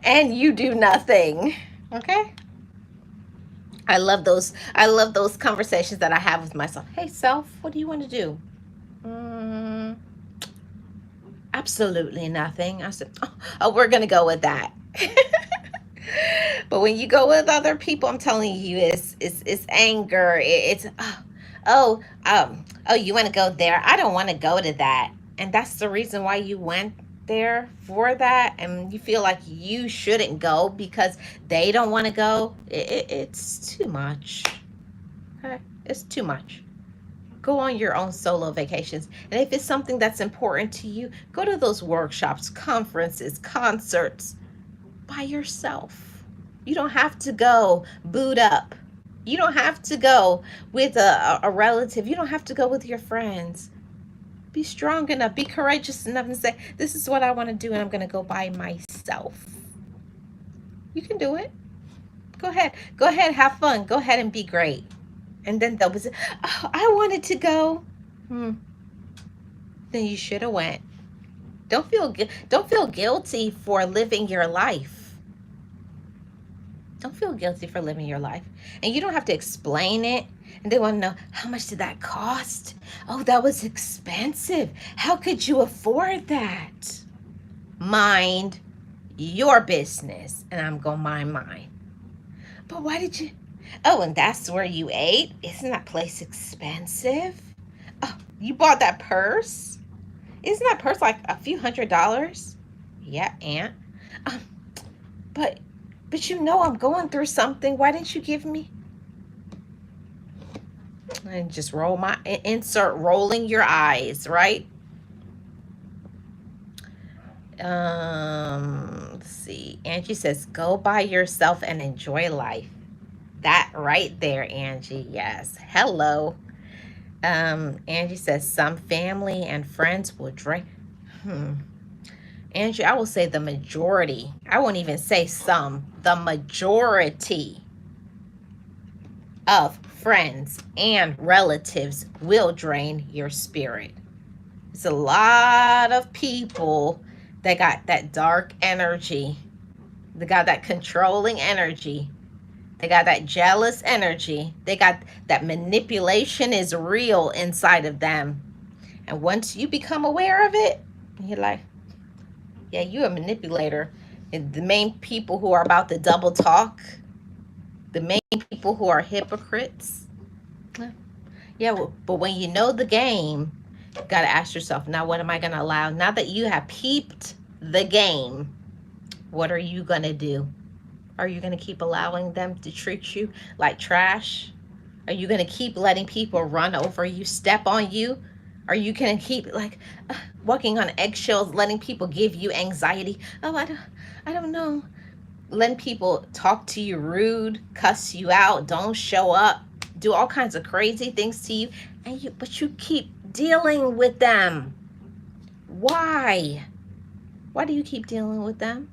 And you do nothing. Okay? I love those conversations that I have with myself. Hey, self, what do you want to do? Mm, absolutely nothing. I said, oh, we're gonna go with that. But when you go with other people, I'm telling you, it's anger. It's oh, you want to go there? I don't want to go to that, and that's the reason why you went there for that, and you feel like you shouldn't go because they don't want to go. It's too much. Okay, it's too much. Go on your own solo vacations, and if it's something that's important to you, go to those workshops, conferences, concerts by yourself. You don't have to go boot up. You don't have to go with a relative. You don't have to go with your friends. Be strong enough, be courageous enough, and say, this is what I want to do, and I'm going to go by myself. You can do it. Go ahead. Go ahead, have fun. Go ahead and be great. And then they'll say, oh, I wanted to go. Then you should have went. Don't feel guilty for living your life. Don't feel guilty for living your life. And you don't have to explain it. And they want to know, how much did that cost? Oh, that was expensive. How could you afford that? Mind your business, and I'm going to mind mine. But why did you? Oh, and that's where you ate? Isn't that place expensive? Oh, you bought that purse? Isn't that purse like a few $100s? Yeah, Aunt. Um, but you know I'm going through something. Why didn't you give me? And just insert rolling your eyes, right? Let's see. Angie says, go by yourself and enjoy life. That right there, Angie. Yes. Hello. Angie says, some family and friends will drink. Angie, I will say the majority. I won't even say some. The majority of friends and relatives will drain your spirit. It's a lot of people that got that dark energy. They got that controlling energy. They got that jealous energy. They got that manipulation is real inside of them. And once you become aware of it, you're like, yeah, you're a manipulator. And the main people who are about to double talk, the main people who are hypocrites. Yeah, but when you know the game, you got to ask yourself, now what am I going to allow? Now that you have peeped the game, what are you going to do? Are you going to keep allowing them to treat you like trash? Are you going to keep letting people run over you, step on you? Are you going to keep like walking on eggshells, letting people give you anxiety? Oh, I don't know. Letting people talk to you rude, cuss you out, don't show up, do all kinds of crazy things to you, but you keep dealing with them. Why? Why do you keep dealing with them?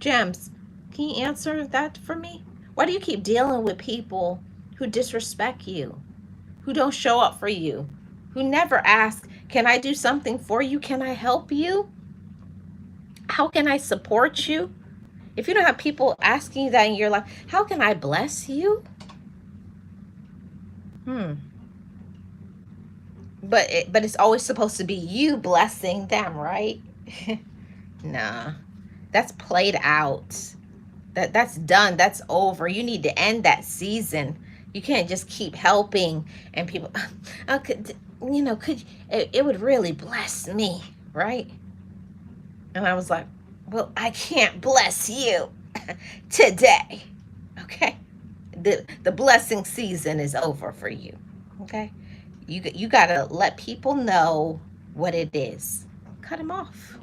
Gems, can you answer that for me? Why do you keep dealing with people who disrespect you, who don't show up for you, who never ask, can I do something for you? Can I help you? How can I support you? If you don't have people asking you that in your life, how can I bless you? But it's always supposed to be you blessing them, right? Nah, that's played out. That's done. That's over. You need to end that season. You can't just keep helping and people. Could it would really bless me, right? And I was like, well, I can't bless you today. Okay, the blessing season is over for you. Okay, you gotta let people know what it is. Cut them off.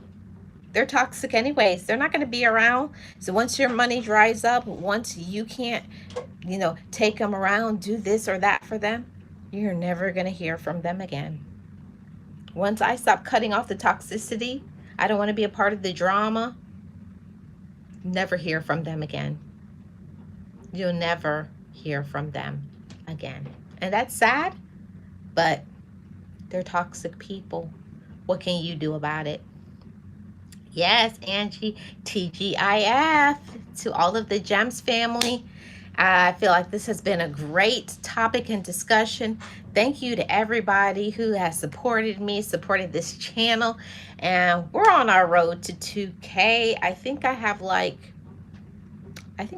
They're toxic anyways. They're not going to be around. So once your money dries up, once you can't, take them around, do this or that for them, you're never going to hear from them again. Once I stop cutting off the toxicity, I don't want to be a part of the drama, never hear from them again. You'll never hear from them again. And that's sad, but they're toxic people. What can you do about it? Yes, Angie, TGIF to all of the Gems family. I feel like this has been a great topic and discussion. Thank you to everybody who has supported me, supported this channel. And we're on our road to 2K. I think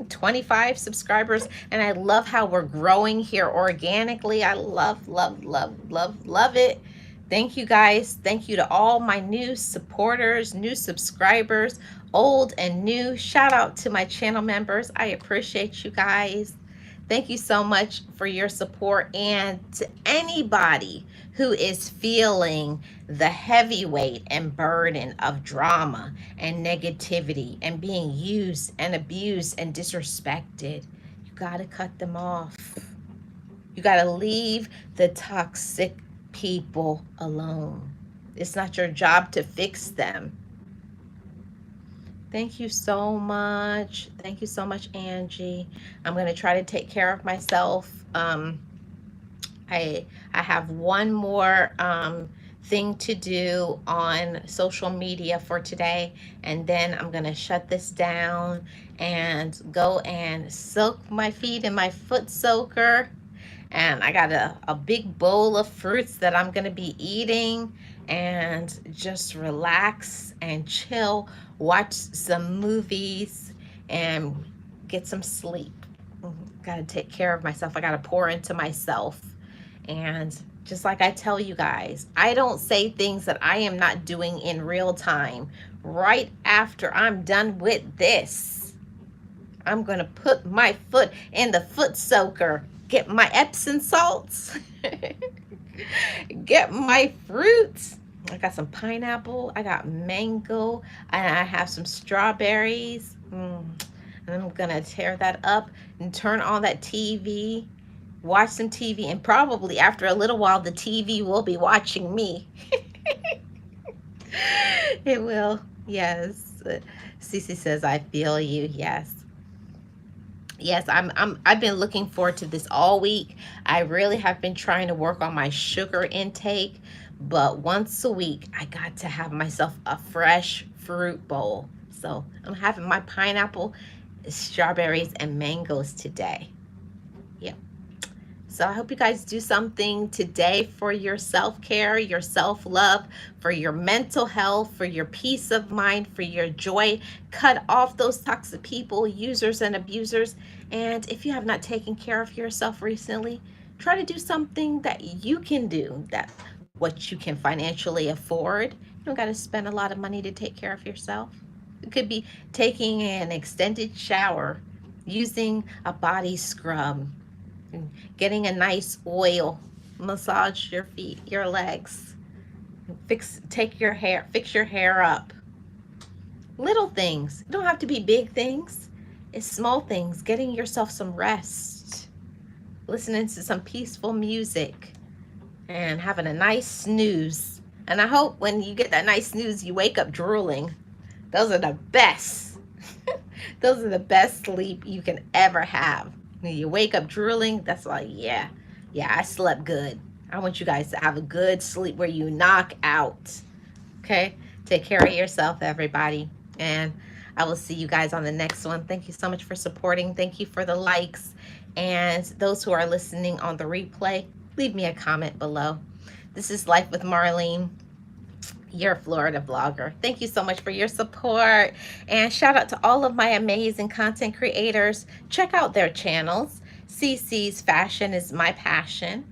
25 subscribers, and I love how we're growing here organically. I love, love, love, love, love it. Thank you guys. Thank you to all my new supporters, new subscribers, old and new. Shout out to my channel members. I appreciate you guys. Thank you so much for your support. And to anybody who is feeling the heavy weight and burden of drama and negativity and being used and abused and disrespected, you got to cut them off. You got to leave the toxic people alone. It's not your job to fix them. Thank you so much. Thank you so much, Angie. I'm going to try to take care of myself. I have one more thing to do on social media for today, and then I'm gonna shut this down and go and soak my feet in my foot soaker. And I got a big bowl of fruits that I'm gonna be eating and just relax and chill, watch some movies, and get some sleep. Gotta take care of myself. I gotta pour into myself. And just like I tell you guys, I don't say things that I am not doing in real time. Right after I'm done with this, I'm going to put my foot in the foot soaker, get my Epsom salts, get my fruits. I got some pineapple, I got mango, and I have some strawberries. And I'm going to tear that up and turn on that TV, watch some TV, and probably after a little while, the TV will be watching me. It will. Yes. Cece says, I feel you. Yes. Yes, I've been looking forward to this all week. I really have been trying to work on my sugar intake, but once a week, I got to have myself a fresh fruit bowl. So I'm having my pineapple, strawberries, and mangoes today. Yep. So I hope you guys do something today for your self-care, your self-love, for your mental health, for your peace of mind, for your joy. Cut off those toxic people, users and abusers. And if you have not taken care of yourself recently, try to do something that you can do, that what you can financially afford. You don't got to spend a lot of money to take care of yourself. It could be taking an extended shower, using a body scrub, getting a nice oil, massage your feet, your legs, fix your hair up. Little things. It don't have to be big things. It's small things. Getting yourself some rest, listening to some peaceful music, and having a nice snooze. And I hope when you get that nice snooze, you wake up drooling. Those are the best. Those are the best sleep you can ever have. When you wake up drooling, that's like, yeah, I slept good. I want you guys to have a good sleep where you knock out. Okay? Take care of yourself, everybody. And I will see you guys on the next one. Thank you so much for supporting. Thank you for the likes. And those who are listening on the replay, leave me a comment below. This is Life with Marlene, your Florida vlogger. Thank you so much for your support. And shout out to all of my amazing content creators. Check out their channels. CC's Fashion is My Passion,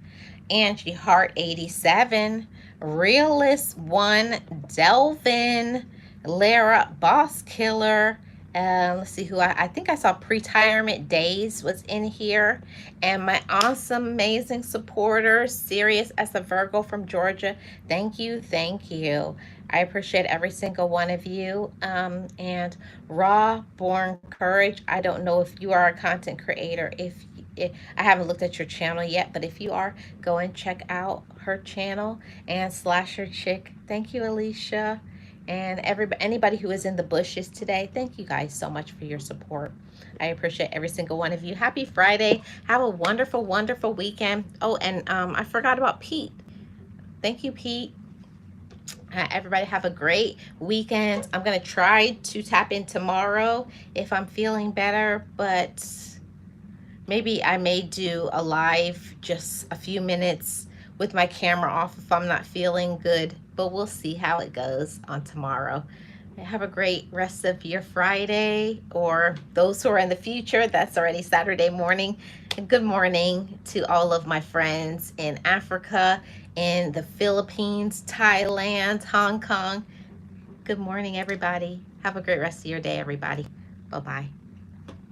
Angie Hart 87, Realist One, Delvin, Lara Boss Killer. Let's see who I think I saw Pre-Tirement Days was in here. And my awesome, amazing supporters, Sirius as a Virgo from Georgia. Thank you, thank you. I appreciate every single one of you. And Raw Born Courage, I don't know if you are a content creator. If I haven't looked at your channel yet, but if you are, go and check out her channel. And Slasher Chick, thank you, Alicia. And anybody who is in the bushes today, thank you guys so much for your support. I appreciate every single one of you. Happy Friday. Have a wonderful, wonderful weekend. Oh, and I forgot about Pete. Thank you, Pete. Everybody have a great weekend. I'm going to try to tap in tomorrow if I'm feeling better, but Maybe I may do a live just a few minutes with my camera off if I'm not feeling good, but we'll see how it goes on tomorrow. Have a great rest of your Friday, or those who are in the future, that's already Saturday morning. And good morning to all of my friends in Africa, in the Philippines, Thailand, Hong Kong. Good morning, everybody. Have a great rest of your day, everybody. Bye bye.